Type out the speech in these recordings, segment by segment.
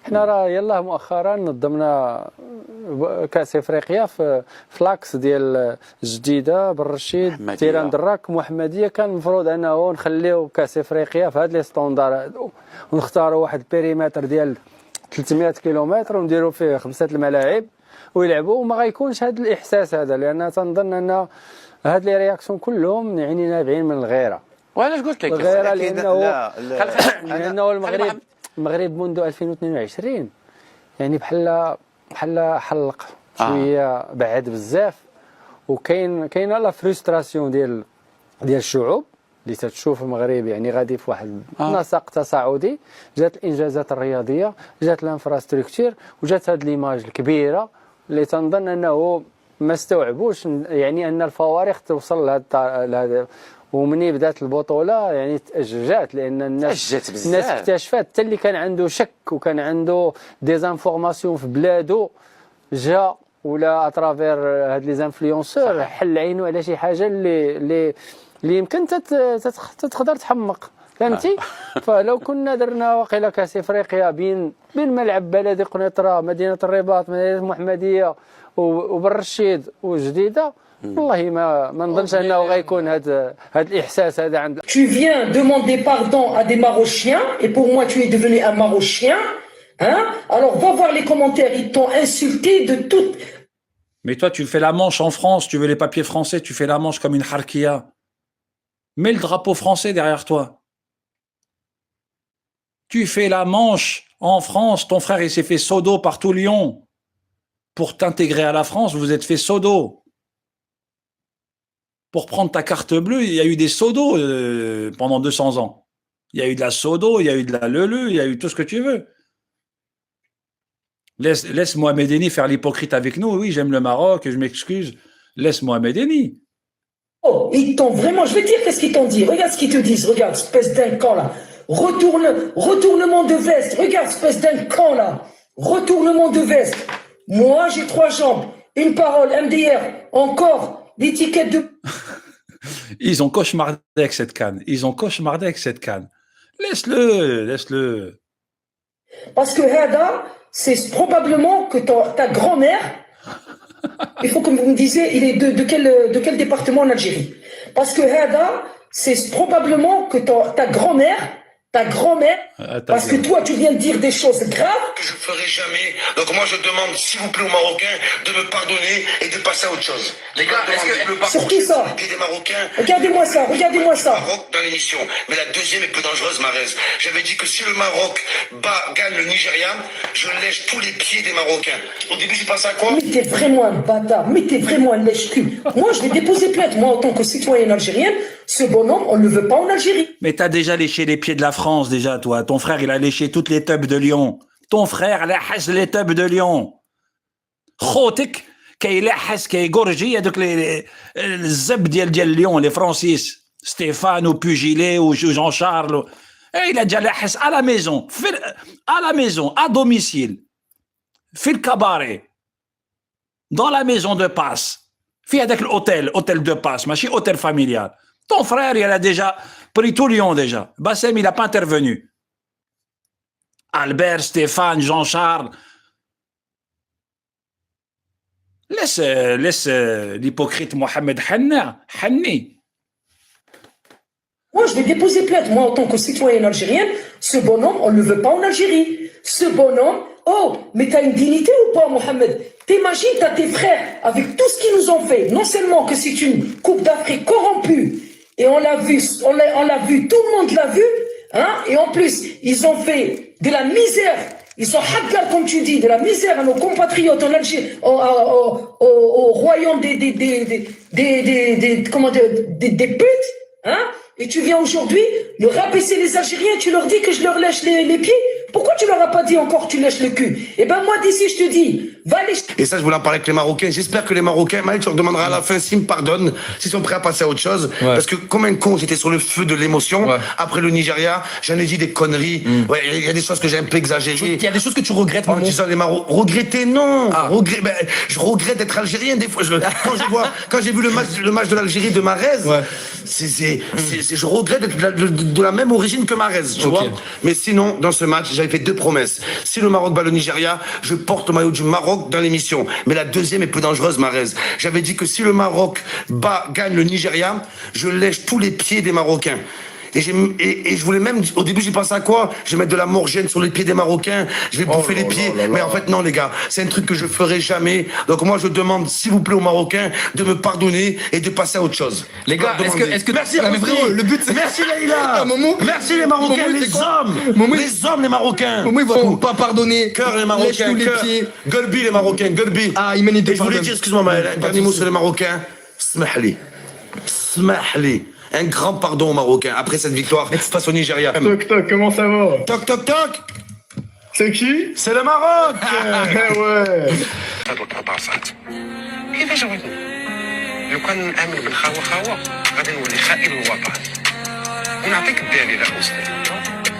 حنا راه يلاه مؤخرا نظمنا كاس افريقيا في لاكس ديال جديده بالرشيد تيران دراك محمديه. كان المفروض انه نخليو كاس افريقيا في هاد لي ستوندار هادو ونختاروا واحد البيريمتر ديال 300 كيلومتر ونديروا فيه 5 الملاعب ويلعبوا وما غيكونش هذا الاحساس هذا، لان تنظن ان هاد لي رياكسيون كلهم يعني نابعين من الغيره. وعلاش قلت لك الغيره لانه المغرب منذ 2022 يعني بحال حلق شويه بعد بزاف، وكاينه لا فرستراسيون ديال الشعوب اللي تتشوف المغرب يعني غادي في واحد نسق تصاعدي. جات الانجازات الرياضيه، جات الانفراستركتور، وجات هذه ليماج الكبيره اللي تنظن انه ما استوعبوش يعني ان الفوارق توصل لهذا. ومني بدات البطوله يعني تاججات لان الناس اكتشفت حتى اللي كان عنده شك وكان عنده ديزانفورماسيون في بلادو جا ولا اترافير هاد لي زانفلونسور حل عينو على شي حاجه اللي يمكن تقدر تحمق، فهمتي؟ فلو كنا درنا واقيلا كاس افريقيا بين ملعب بلدي قنيطره، مدينه الرباط، مدينه المحمديه وبالرشيد وجديده، والله ما نظنش انه غيكون هذا الاحساس هذا عند. Tu viens demander pardon à des Marocains et pour moi tu es devenu un Marocain, hein? Alors va voir les commentaires, ils t'ont insulté de tout. Mais toi tu fais la manche en France, tu veux les papiers français, tu fais la manche comme une harkia. Mets le drapeau français derrière toi. Tu fais la manche en France, ton frère il s'est fait sodo par tout Lyon. Pour t'intégrer à la France, vous vous êtes fait sodo. Pour prendre ta carte bleue, il y a eu des sodos pendant 200 ans. Il y a eu de la sodo, il y a eu de la leleu, il y a eu tout ce que tu veux. Laisse Mohamed Eni faire l'hypocrite avec nous. Oui, j'aime le Maroc, je m'excuse. Laisse Mohamed Eni. Oh, ils t'ont vraiment, je vais te dire qu'est-ce qu'ils t'ont dit. Regarde ce qu'ils te disent, regarde, espèce d'un camp là. Retournement de veste, regarde, espèce d'un camp là. Retournement de veste. Moi, j'ai 3 jambes, une parole, MDR, encore, l'étiquette de... Ils ont cauchemardé avec cette canne. Laisse-le. Parce que Hada, c'est probablement que ta grand-mère, il faut que vous me disiez, il est de quel département en Algérie. Parce que Hada, c'est probablement que ta grand-mère, parce que toi, tu viens de dire des choses graves. Que je ne ferai jamais. Donc moi, je demande, s'il vous plaît, aux Marocains, de me pardonner et de passer à autre chose. Les gars, est-ce que le parcours des Marocains... Regardez-moi ça. Maroc dans l'émission. Mais la deuxième est plus dangereuse, Marez. J'avais dit que si le Maroc gagne le Nigeria, je lèche tous les pieds des Marocains. Au début, j'ai pensé à quoi? Mais t'es vraiment un bâtard. Mais t'es vraiment un lèche-cul. Moi, je vais déposer plainte. Moi, en tant que citoyen algérien, ce bonhomme, on ne le veut pas en Algérie. Mais t'as déjà léché les pieds de la France, déjà, toi. Ton frère, il a léché toutes les tubs de Lyon. Ton frère, il a léché les tubs de Lyon. خوتك كيلحس كيغورجي هذوك الزب ديال ليون لي فرانسيس ستيفان وبوجيلي وجون شارل. Il a déjà لحس à la maison, à domicile, في الكباري, dans la maison de passe, في هذاك hôtel de passe, ماشي hôtel familial. Ton frère, il a déjà pris tout Lyon déjà. Bassem, il n'a pas intervenu. Albert, Stéphane, Jean-Charles. Laisse l'hypocrite Mohamed Hanni. Moi, je vais déposer plainte. Moi, en tant que citoyenne algérienne, ce bonhomme, on ne le veut pas en Algérie. Ce bonhomme, oh, mais t'as une dignité ou pas, Mohamed? T'imagines, t'as tes frères, avec tout ce qu'ils nous ont fait. Non seulement que c'est une Coupe d'Afrique corrompue, et on l'a vu, tout le monde l'a vu, hein, et en plus, ils ont fait de la misère. Ils sont hackers, comme tu dis, de la misère à nos compatriotes en Algérie, au royaume des putes, hein? Et tu viens aujourd'hui leur rabaisser les Algériens, tu leur dis que je leur lèche les pieds. Pourquoi tu leur as pas dit encore que tu lèches le cul? Eh ben moi d'ici je te dis, va les... Et ça je voulais en parler avec les Marocains. J'espère que les Marocains, Maël, tu leur demanderas à la fin s'ils me pardonnent, s'ils sont prêts à passer à autre chose. Ouais. Parce que comme un con, j'étais sur le feu de l'émotion. Ouais. Après le Nigeria, j'en ai dit des conneries. Ouais, il y a des choses que j'ai un peu exagérées. Il y a des choses que tu regrettes. En disant les Marocains, regretter non. Je regrette d'être algérien des fois. Quand j'ai vu le match de l'Algérie de Marez, ouais. je regrette d'être de la même origine que Mahrez, tu vois. Mais sinon, dans ce match, j'avais fait 2 promesses. Si le Maroc bat le Nigeria, je porte le maillot du Maroc dans l'émission. Mais la deuxième est plus dangereuse, Mahrez. J'avais dit que si le Maroc gagne le Nigeria, je lèche tous les pieds des Marocains. Et je voulais même, au début, j'y pensais à quoi? Je vais mettre de la morgène sur les pieds des Marocains, je vais bouffer les pieds. Mais en fait, non, les gars, c'est un truc que je ferai jamais. Donc moi, je demande, s'il vous plaît, aux Marocains de me pardonner et de passer à autre chose. Les gars, est-ce que merci, mais frérot, le but c'est... Merci, Leïla. Merci, les Marocains, les hommes. Les hommes, les Marocains. Momo, il va pas pardonner. Cœur, les Marocains, Lèche-nous les pieds. Gulbi, les Marocains, Gulbi. Ah, il mène Et je voulais dire, excuse-moi, Maël, un dernier mot sur les Marocains. Smahli. Smahli. Un grand pardon aux Marocains après cette victoire face au Nigeria. Toc toc, comment ça va? Toc toc toc. C'est qui? C'est le Maroc. Ouais. هاد القطاصات كيفاش بغيتو لو كان نامن بالخاوه خاوه غادي نولي خائن الوطن ونعطيك الدليل الاستاذ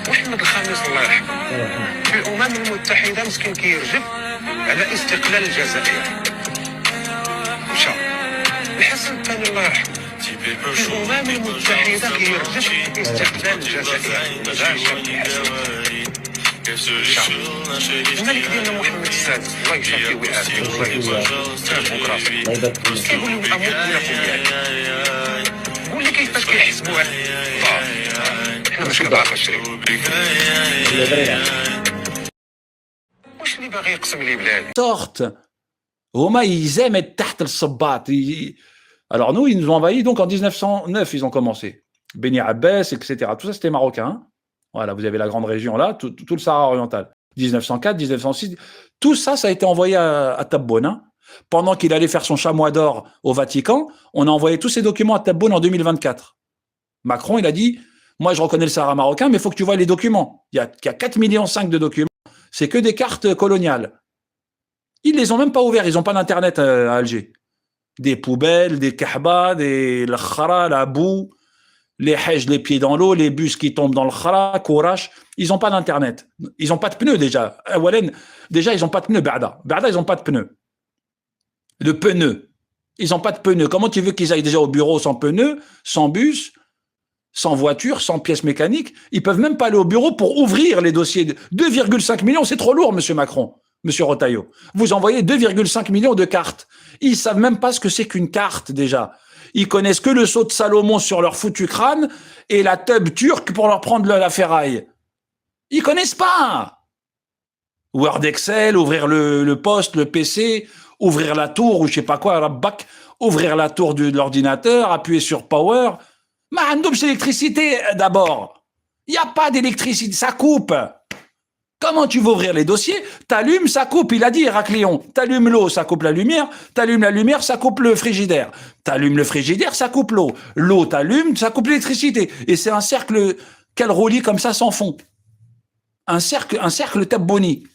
محمد الخامس الله يرحمه في الامم المتحده مسكين كيرجف على استقلال الجزائر مشى الحسن الثاني الله يرحمه في الامم المتحده كيرجف استقلال الجزائر الملك ديالنا محمد السادس الله يشافي ويعافيه الله يبارك راسك كيقول لهم اموت يا خويا قول لي كيفاش كيحسبوها حنا مش كنعرفوش واش اللي باغي يقسم لي بلادي sortent. Homa, ils aiment être taht al-sabbat. Alors nous, ils nous ont envahis donc en 1909, ils ont commencé. Beni Abbès, etc. Tout ça, c'était marocain. Hein. Voilà, vous avez la grande région là, tout le Sahara oriental. 1904, 1906, tout ça, ça a été envoyé à Tebboune. Hein. Pendant qu'il allait faire son chamois d'or au Vatican, on a envoyé tous ces documents à Tebboune en 2024. Macron, il a dit, moi je reconnais le Sahara marocain, mais il faut que tu vois les documents. Il y a 4,5 millions de documents. C'est que des cartes coloniales. Ils les ont même pas ouverts, ils n'ont pas d'internet à Alger. Des poubelles, des kahbas, des khara, la boue, les hajj, les pieds dans l'eau, les bus qui tombent dans le khara, courage. Ils n'ont pas d'internet. Ils n'ont pas de pneus déjà. Déjà, ils n'ont pas de pneus, Ba'da. Ba'da, ils n'ont pas de pneus. De pneus. Ils n'ont pas de pneus. Comment tu veux qu'ils aillent déjà au bureau sans pneus, sans bus, sans voiture, sans pièces mécaniques? Ils peuvent même pas aller au bureau pour ouvrir les dossiers. 2,5 millions, c'est trop lourd, monsieur Macron. Monsieur Rotaillot, vous envoyez 2,5 millions de cartes. Ils savent même pas ce que c'est qu'une carte, déjà. Ils connaissent que le sceau de Salomon sur leur foutu crâne et la teub turque pour leur prendre la ferraille. Ils connaissent pas. Word Excel, ouvrir le poste, le PC, ouvrir la tour ou je sais pas quoi, la bac, ouvrir la tour de l'ordinateur, appuyer sur Power. Mais c'est l'électricité d'abord. Il n'y a pas d'électricité, ça coupe. Comment tu veux ouvrir les dossiers? T'allumes, ça coupe. Il a dit, Héraclion. T'allumes l'eau, ça coupe la lumière. T'allumes la lumière, ça coupe le frigidaire. T'allumes le frigidaire, ça coupe l'eau. L'eau, t'allumes, ça coupe l'électricité. Et c'est un cercle, quel roulis comme ça sans fond. Un cercle Tabboni.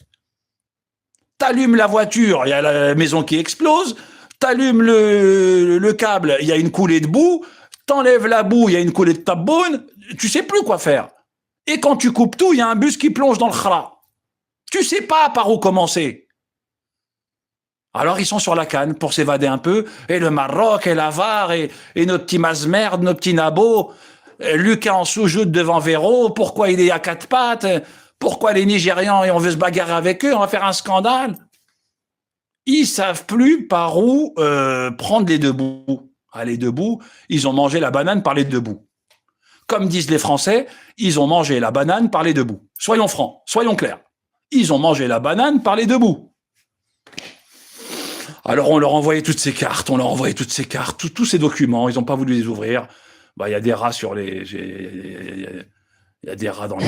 T'allumes la voiture, il y a la maison qui explose. T'allumes le câble, il y a une coulée de boue. T'enlèves la boue, il y a une coulée de Tabboune. Tu sais plus quoi faire. Et quand tu coupes tout, il y a un bus qui plonge dans le khra. Tu sais pas par où commencer. Alors ils sont sur la canne pour s'évader un peu. Et le Maroc, et la VAR, et nos petits masmerdes, nos petits nabots. Lucas en sous-joute devant Véro. Pourquoi il est à 4 pattes? Pourquoi les Nigérians, et on veut se bagarrer avec eux? On va faire un scandale. Ils savent plus par où prendre les deux bouts. Ah, les deux bouts, ils ont mangé la banane par les deux bouts. Comme disent les Français, ils ont mangé la banane par les deux bouts. Soyons francs, soyons clairs. Ils ont mangé la banane par les deux bouts. Alors on leur envoyait toutes ces cartes, tous ces documents, ils n'ont pas voulu les ouvrir. Bah, y a des rats sur les... Il y a des rats dans les...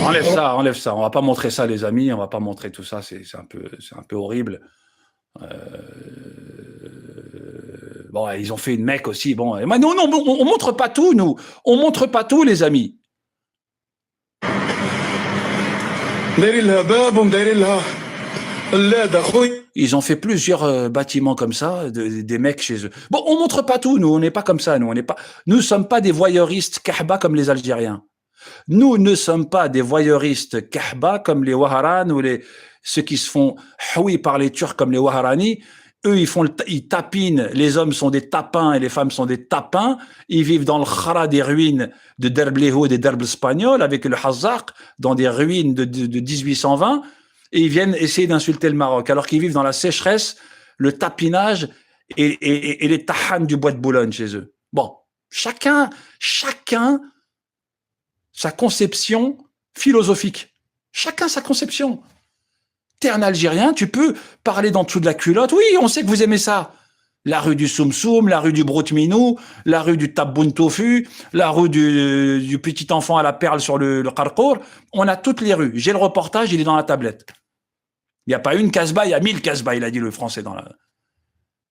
Enlève ça. On va pas montrer ça, les amis, on va pas montrer tout ça, c'est un peu horrible. Bon, ils ont fait une Mecque aussi. Bon, mais non, on montre pas tout, nous. On montre pas tout, les amis. Ils ont fait plusieurs bâtiments comme ça, des mecs chez eux. Bon, on montre pas tout, nous. On n'est pas comme ça, nous. Nous sommes pas des voyeuristes kahba comme les Algériens. Nous ne sommes pas des voyeuristes kahba comme les Waharan ou ceux qui se font houi par les Turcs comme les Waharani Eux, ils tapinent. Les hommes sont des tapins et les femmes sont des tapins. Ils vivent dans le khara des ruines de Derbleho et des Derbes espagnols avec le Hazak, dans des ruines de 1820. Et ils viennent essayer d'insulter le Maroc, alors qu'ils vivent dans la sécheresse, le tapinage et les tahanes du bois de Boulogne chez eux. Bon, chacun sa conception philosophique. Chacun sa conception. T'es un Algérien, tu peux parler d'en dessous de la culotte. Oui, on sait que vous aimez ça. La rue du Soum Soum, la rue du Broutminou, la rue du Tabboun Tofu, la rue du petit enfant à la perle sur le Karkour. On a toutes les rues. J'ai le reportage, il est dans la tablette. Il n'y a pas une Casbah, il y a 1000 Casbah, il a dit le français dans la...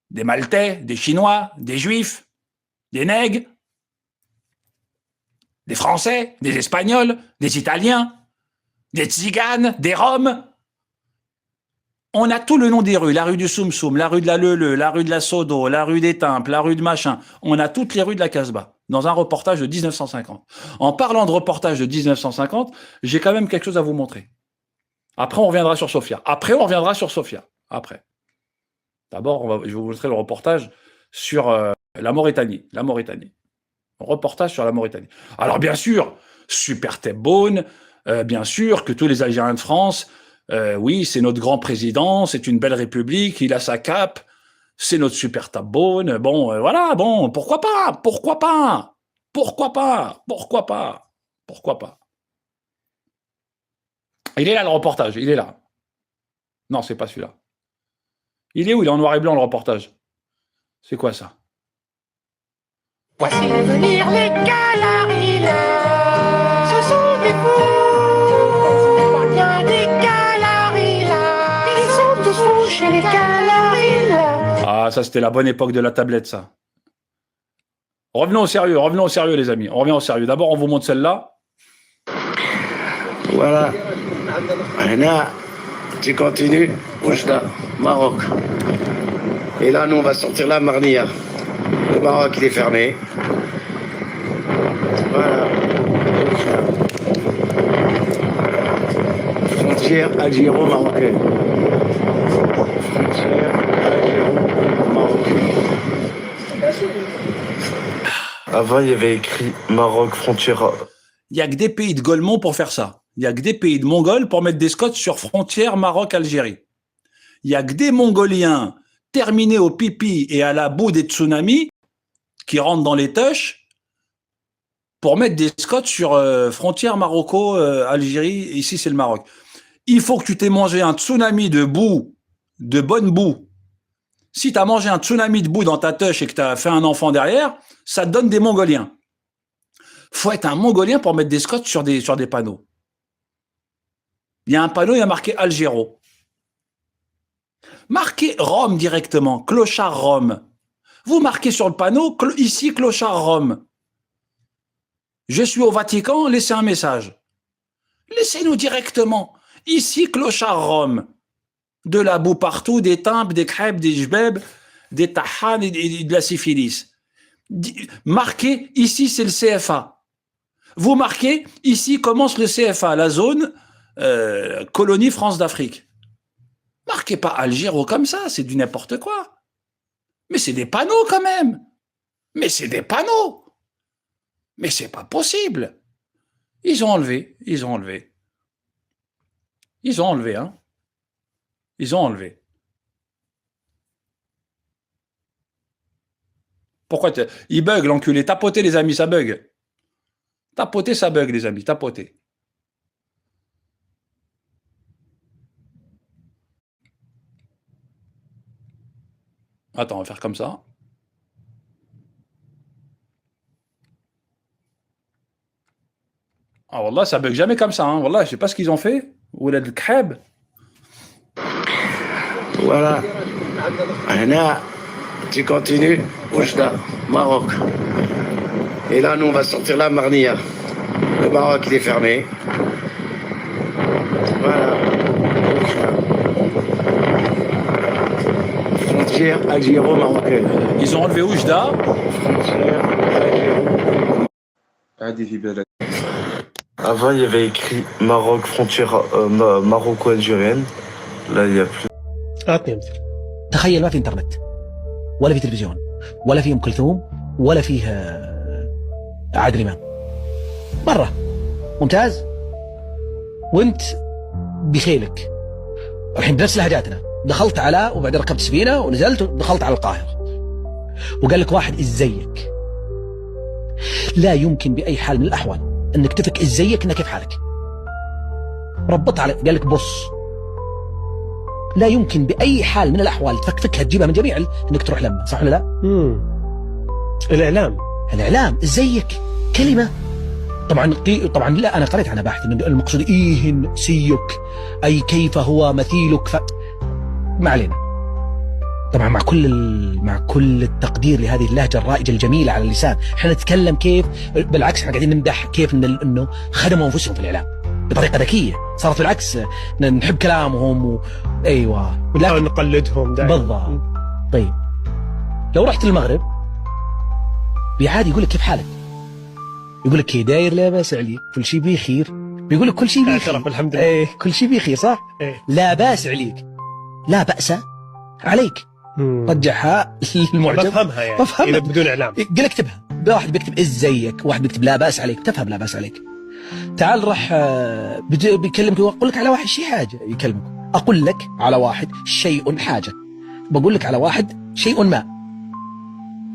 Des Maltais, des Chinois, des Juifs, des Nègres, des Français, des Espagnols, des Italiens, des Tziganes, des Roms. On a tout le nom des rues, la rue du Soum Soum, la rue de la Leleu, la rue de la Sodo, la rue des Temples, la rue de machin. On a toutes les rues de la Casbah, dans un reportage de 1950. En parlant de reportage de 1950, j'ai quand même quelque chose à vous montrer. Après, on reviendra sur Sofia. Après. D'abord, je vais vous montrer le reportage sur la Mauritanie. Reportage sur la Mauritanie. Alors, bien sûr, super Tebboune, bien sûr que tous les Algériens de France... oui, c'est notre grand président, c'est une belle république, il a sa cape, c'est notre super Tebboune. Bon, voilà, bon, pourquoi pas. Il est là, le reportage, il est là. Non, c'est pas celui-là. Il est où? Il est en noir et blanc, le reportage. C'est quoi ça? Voici venir les Canaries, ce sont des fous, pas bien des Canaries, ils sont tous fous chez les Canaries. Ah, ça c'était la bonne époque de la tablette, ça. Revenons au sérieux les amis, on revient au sérieux. D'abord on vous montre celle-là. Voilà. Là, tu continues, Oujda, Maroc. Et là, nous, on va sortir la Marnia. Le Maroc, il est fermé. Voilà. Frontière algéro-marocaine. Avant, il y avait écrit Maroc, frontière. Il n'y a que des pays de Golemont pour faire ça. Il n'y a que des pays de Mongols pour mettre des scots sur frontière Maroc-Algérie. Il n'y a que des Mongoliens terminés au pipi et à la boue des tsunamis qui rentrent dans les teuches pour mettre des scots sur frontière Marocco-Algérie. Ici, c'est le Maroc. Il faut que tu t'aies mangé un tsunami de boue, de bonne boue. Si tu as mangé un tsunami de boue dans ta teuche et que tu as fait un enfant derrière, ça te donne des Mongoliens. Faut être un Mongolien pour mettre des scots sur des panneaux. Il y a un panneau, il y a marqué Algéro. Marquez Rome directement, clochard Rome. Vous marquez sur le panneau, ici clochard Rome. Je suis au Vatican, laissez un message. Laissez-nous directement, ici clochard Rome. De la boue partout, des temples, des crêpes, des jbeb, des tahan et de la syphilis. Marquez, ici c'est le CFA. Vous marquez, ici commence le CFA, la zone colonie France d'Afrique. Marquez pas Algéro comme ça, c'est du n'importe quoi. Mais c'est des panneaux quand même. Mais c'est des panneaux. Mais c'est pas possible. Ils ont enlevé, hein. Ils ont enlevé. Pourquoi il bug l'enculé? Tapotez les amis, ça bug. Tapotez, ça bug les amis, tapotez. Attends, on va faire comme ça. Ah wallah, ça bug jamais comme ça. Hein. Wallah, je sais pas ce qu'ils ont fait. Ou la khab. Voilà. Là, tu continues, Oujda, Maroc. Et là, nous, on va sortir la Marnia. Le Maroc, il est fermé. Voilà. Frontière algéro-marocaine. Ils ont enlevé Oujda. Frontière algéro. Avant, il y avait écrit Maroc, frontière maroco-algérienne. Là, il n'y a plus. تخيل ما في انترنت ولا في تلفزيون ولا في ام كلثوم ولا فيه عادل امام مرة ممتاز، وانت بخيلك الحين بنفس لهجاتنا دخلت على وبعدين ركبت سفينة ونزلت ودخلت على القاهرة وقال لك واحد ازيك، لا يمكن بأي حال من الأحوال انك تفك ازيك انك كيف حالك، ربط على قال لك بص، لا يمكن بأي حال من الأحوال تفكفكها تجيبها من جميع انك تروح لما، صح ولا لا؟ الإعلام ازيك كلمة طبعا لا، انا قريت عنها باحث ان المقصود ايه سيك اي كيف هو مثيلك ما علينا. طبعا مع كل التقدير لهذه اللهجه الرائجه الجميله على اللسان، احنا نتكلم كيف بالعكس احنا قاعدين نمدح كيف انه خدموا انفسهم في الاعلام بطريقه ذكيه، صارت بالعكس نحب كلامهم ايوه لا نقلدهم دائما بالضبط. طيب لو رحت المغرب عادي يقول لك كيف حالك، يقول لك كي داير لا باس عليك كل شيء بخير، بيقول لك كل شيء بخير الحمد لله كل شيء بخير صح؟ لا باس عليك لا بأس عليك. رجعها للمعجم بفهمها يعني إذا بدون إعلام قل اكتبها، واحد بيكتب ازيك واحد بيكتب لا بأس عليك، تفهم لا بأس عليك. تعال راح بيكلمك يقول لك على واحد شيء حاجة، يكلمك أقول لك على واحد شيء حاجة، بقول لك على واحد شيء ما.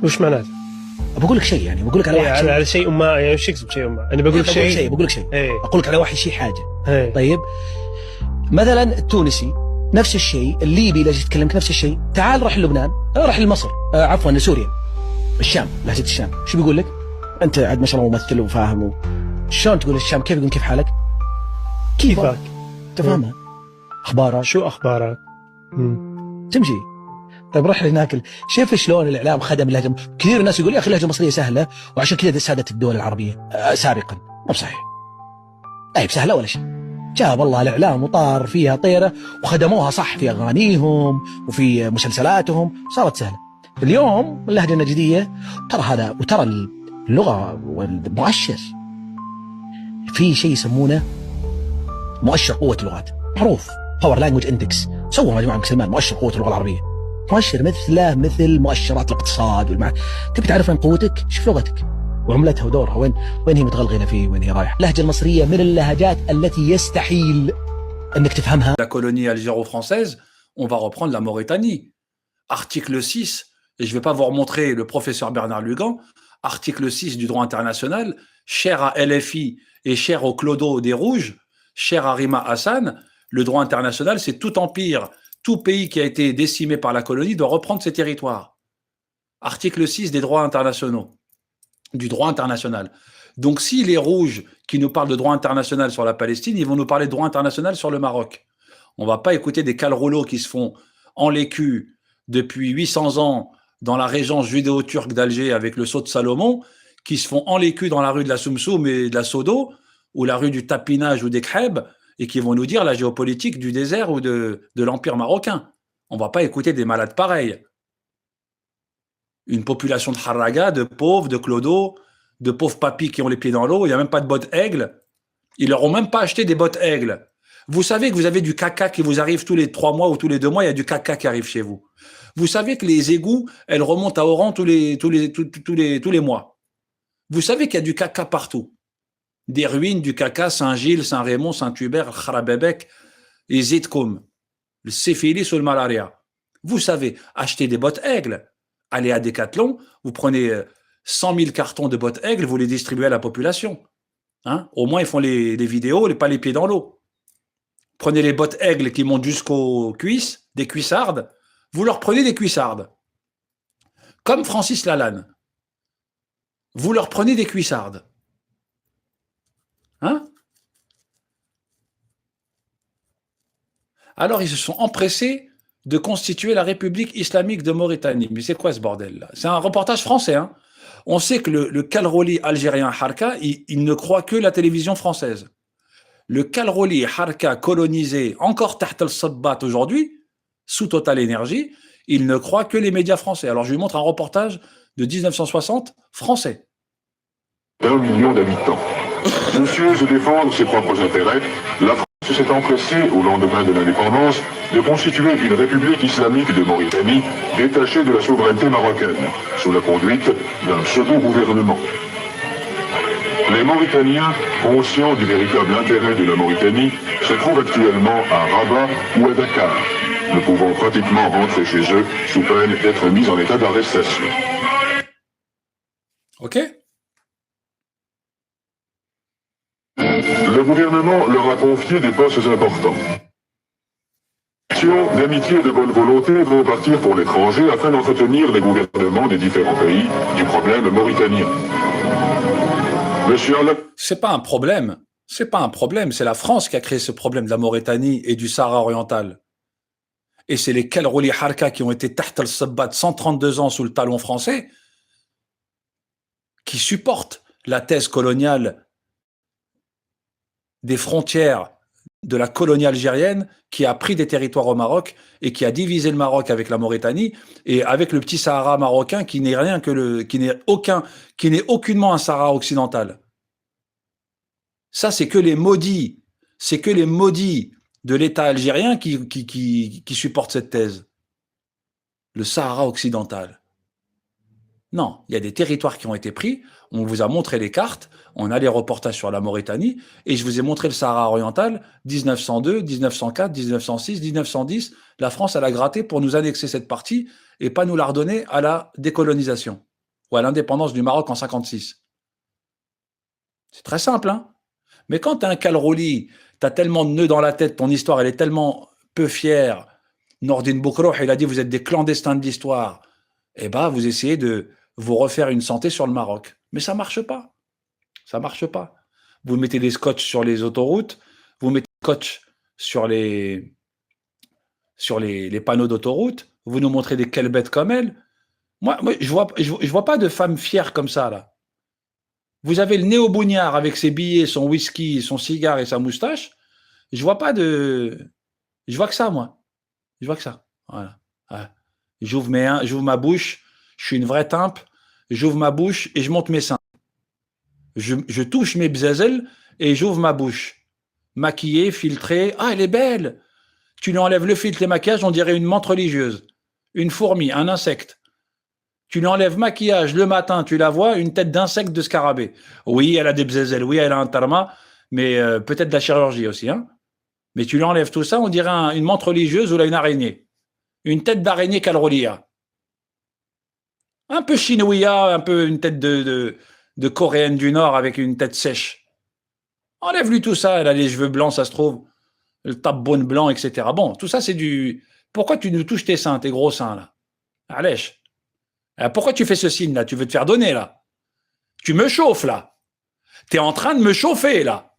وش معناته؟ بقول لك شيء يعني بقول لك على واحد شيء. على شيء ما يعني وش يقصد شيء ما؟ أنا بقول لك شيء بقول لك شيء أقول لك على واحد شيء حاجة. طيب مثلا التونسي نفس الشيء، الليبي اللي يتكلمك نفس الشيء. تعال راح لبنان، راح لمصر، عفوا لسوريا، الشام، لهجة الشام شو بيقول لك؟ أنت عاد ما شاء الله ممثل وفاهم شلون تقول الشام كيف يقول كيف حالك؟ كيفك؟ تفهمها؟ أخبارك؟ شو أخبارك؟ تمشي. طيب روح هناك شوف شلون الإعلام خدم اللهجة. كثير الناس يقول يا أخي اللهجة المصرية سهلة وعشان كذا سادت الدول العربية سابقا، مو بصحيح. أي بسهلة ولا شيء، جاب الله الإعلام وطار فيها طيرة وخدموها صح في أغانيهم وفي مسلسلاتهم صارت سهلة. اليوم اللهجة النجدية ترى هذا، وترى اللغة والمؤشر في شيء يسمونه مؤشر قوة اللغات معروف، Power Language Index، سووا يا جماعة سلمان مؤشر قوة اللغة العربية، مؤشر مثل مؤشرات الاقتصاد تبي تعرف وين قوتك شوف لغتك وعملتها ودورها وين هي متغلغلة فيه وين هي رايحة. اللهجة المصرية من اللهجات التي يستحيل انك تفهمها. La colonie algéro-française, on va reprendre la Mauritanie. Article 6, et je ne vais pas vous remontrer le professeur Bernard Lugan, article 6 du droit international, cher à LFI et cher au Clodo des Rouges, cher à Rima Hassan, le droit international, c'est tout empire, tout pays qui a été décimé par la colonie doit reprendre ses territoires. Article 6 des droits internationaux, du droit international. Donc si les Rouges qui nous parlent de droit international sur la Palestine, ils vont nous parler de droit international sur le Maroc. On ne va pas écouter des calroulos qui se font en l'écu depuis 800 ans dans la régence judéo-turque d'Alger avec le sceau de Salomon, qui se font en l'écu dans la rue de la Soumsoum et de la Sodo, ou la rue du Tapinage ou des Kreb, et qui vont nous dire la géopolitique du désert ou de l'Empire marocain. On ne va pas écouter des malades pareils. Une population de Harraga, de pauvres, de clodos, de pauvres papis qui ont les pieds dans l'eau, il n'y a même pas de bottes aigles. Ils leur ont même pas acheté des bottes aigles. Vous savez que vous avez du caca qui vous arrive tous les 3 mois ou tous les 2 mois, il y a du caca qui arrive chez vous. Vous savez que les égouts, elles remontent à Oran tous les mois. Vous savez qu'il y a du caca partout. Des ruines du caca, Saint-Gilles, Saint-Raymond, Saint-Hubert, Kharabebek, et Zitkoum, le syphilis ou le malaria. Vous savez, acheter des bottes aigles. Allez à Decathlon, vous prenez 100 000 cartons de bottes aigles, vous les distribuez à la population. Hein? Au moins, ils font les vidéos, pas les pieds dans l'eau. Prenez les bottes aigles qui montent jusqu'aux cuisses, des cuissardes, vous leur prenez des cuissardes. Comme Francis Lalanne. Vous leur prenez des cuissardes. Hein? Alors, ils se sont empressés de constituer la République islamique de Mauritanie. Mais c'est quoi ce bordel-là? C'est un reportage français. Hein? On sait que le Kalroli algérien Harka, il ne croit que la télévision française. Le Kalroli Harka colonisé, encore Taht al-Sabbat aujourd'hui, sous Total Énergie, il ne croit que les médias français. Alors je lui montre un reportage de 1960 français. 1 million d'habitants. Monsieur se défendre ses propres intérêts. La s'est empressé, au lendemain de l'indépendance, de constituer une république islamique de Mauritanie détachée de la souveraineté marocaine, sous la conduite d'un pseudo-gouvernement. Les Mauritaniens, conscients du véritable intérêt de la Mauritanie, se trouvent actuellement à Rabat ou à Dakar, ne pouvant pratiquement rentrer chez eux sous peine d'être mis en état d'arrestation. Ok. Le gouvernement leur a confié des postes importants. D'amitié et de bonne volonté vont partir pour l'étranger afin d'entretenir les gouvernements des différents pays du problème mauritanien. Monsieur Arlap... C'est pas un problème. C'est pas un problème. C'est la France qui a créé ce problème de la Mauritanie et du Sahara oriental. Et c'est les Kelrouli Harka qui ont été Taht al-Sabbat 132 ans sous le talon français qui supportent la thèse coloniale des frontières de la colonie algérienne qui a pris des territoires au Maroc et qui a divisé le Maroc avec la Mauritanie et avec le petit Sahara marocain qui n'est rien que qui n'est aucunement un Sahara occidental. Ça, c'est que les maudits de l'État algérien qui supportent cette thèse. Le Sahara occidental. Non, il y a des territoires qui ont été pris, on vous a montré les cartes, on a les reportages sur la Mauritanie, et je vous ai montré le Sahara oriental, 1902, 1904, 1906, 1910, la France, elle a gratté pour nous annexer cette partie et pas nous la redonner à la décolonisation, ou à l'indépendance du Maroc en 56. C'est très simple, hein. Mais quand tu as un Kalrouli, tu as tellement de nœuds dans la tête, ton histoire, elle est tellement peu fière, Nordin Boukrouh, il a dit, vous êtes des clandestins de l'histoire, eh ben, vous essayez de vous refaire une santé sur le Maroc. Mais ça marche pas. Ça marche pas. Vous mettez des scotch sur les autoroutes, vous mettez des scotch sur les panneaux d'autoroute, vous nous montrez des quelles bêtes comme elle. Moi je vois pas de femme fière comme ça, là. Vous avez le néo-bougnard avec ses billets, son whisky, son cigare et sa moustache. Je vois que ça, moi. Je vois que ça. Voilà. Ouais. J'ouvre ma bouche, je suis une vraie timpe, j'ouvre ma bouche et je monte mes seins. Je touche mes bzazels et j'ouvre ma bouche. Maquillée, filtrée. Ah, elle est belle. Tu lui enlèves le filtre, les maquillages, on dirait une menthe religieuse. Une fourmi, un insecte. Tu lui enlèves maquillage le matin, tu la vois, une tête d'insecte de scarabée. Oui, elle a des bzazels, oui, elle a un tarma, mais peut-être de la chirurgie aussi. Hein. Mais tu lui enlèves tout ça, on dirait une menthe religieuse ou là, une araignée. Une tête d'araignée Kalrolia. Un peu chinoïa, un peu une tête de Coréenne du Nord avec une tête sèche. Enlève-lui tout ça, elle a les cheveux blancs, ça se trouve, le taboun blanc, etc. Bon, tout ça, c'est du... Pourquoi tu nous touches tes seins, tes gros seins, là? Allèche. Pourquoi tu fais ce signe, là? Tu veux te faire donner, là? Tu me chauffes, là. Tu es en train de me chauffer, là.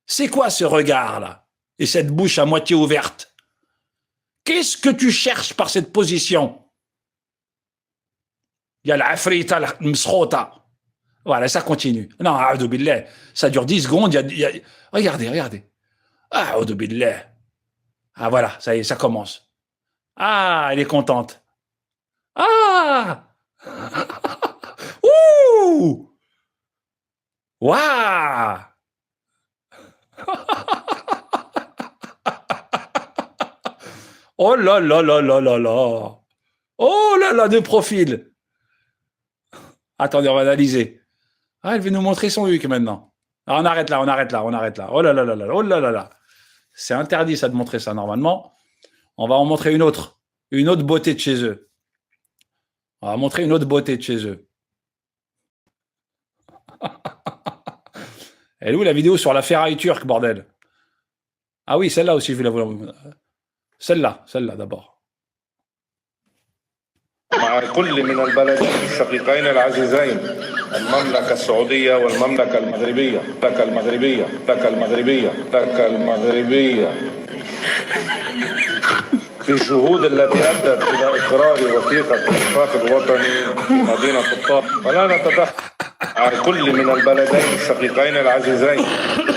C'est quoi ce regard, là? Et cette bouche à moitié ouverte? Qu'est-ce que tu cherches par cette position? Il y a l'afrita, l'mskhota. Voilà, ça continue. Non, a'udhu billah. Ça dure 10 secondes. Regardez. A'udhu billah. Ah, voilà, ça y est, ça commence. Ah, elle est contente. Ah! Ouh! Waouh! Oh là là là là là là! Oh là là, de profil! Attendez, on va analyser. Ah, elle veut nous montrer son huc maintenant. Ah, on arrête là. Oh là là là là, oh là là là. C'est interdit ça de montrer ça normalement. On va en montrer une autre beauté de chez eux. On va montrer une autre beauté de chez eux. Elle est où la vidéo sur la ferraille turque, bordel? Ah oui, celle-là aussi, je vais la voir. Celle-là d'abord. مع كل من البلدين الشقيقين العزيزين المملكة السعودية والمملكة المغربية في الجهود التي أدت إلى إقرار وثيقة الاتفاق الوطني في مدينة الطائف ولا نتدخل مع كل من البلدين الشقيقين العزيزين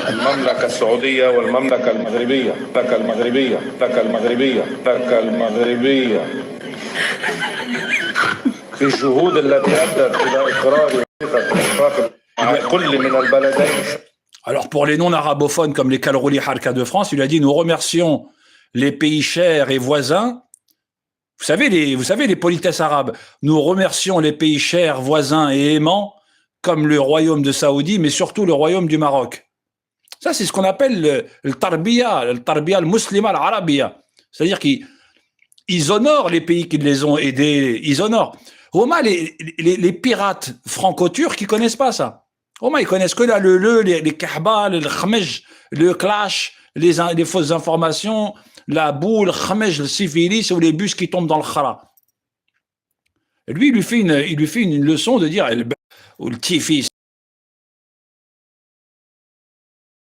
المملكة السعودية والمملكة المغربية في الجهود التي أدت إلى إقرار وثيقة الاتفاق مع كل من البلدين. Alors pour les non-arabophones comme les Kalrouli Harka de France, il a dit, nous remercions les pays chers et voisins. Vous savez les politesses arabes. Nous remercions les pays chers, voisins et aimants, comme le royaume de Saoudi, mais surtout le royaume du Maroc. Ça, c'est ce qu'on appelle le tarbiya al muslima al-arabiya. C'est-à-dire qu'ils honorent les pays qui les ont aidés. Ils honorent. Oma, les pirates franco-turcs, ils connaissent pas ça. Oma, ils connaissent que là, les kahba, le khmej, le clash, les fausses informations, la boule, le khmej, le syphilis ou les bus qui tombent dans le khara. Et lui, il lui fait une leçon de dire, ou le petit-fils.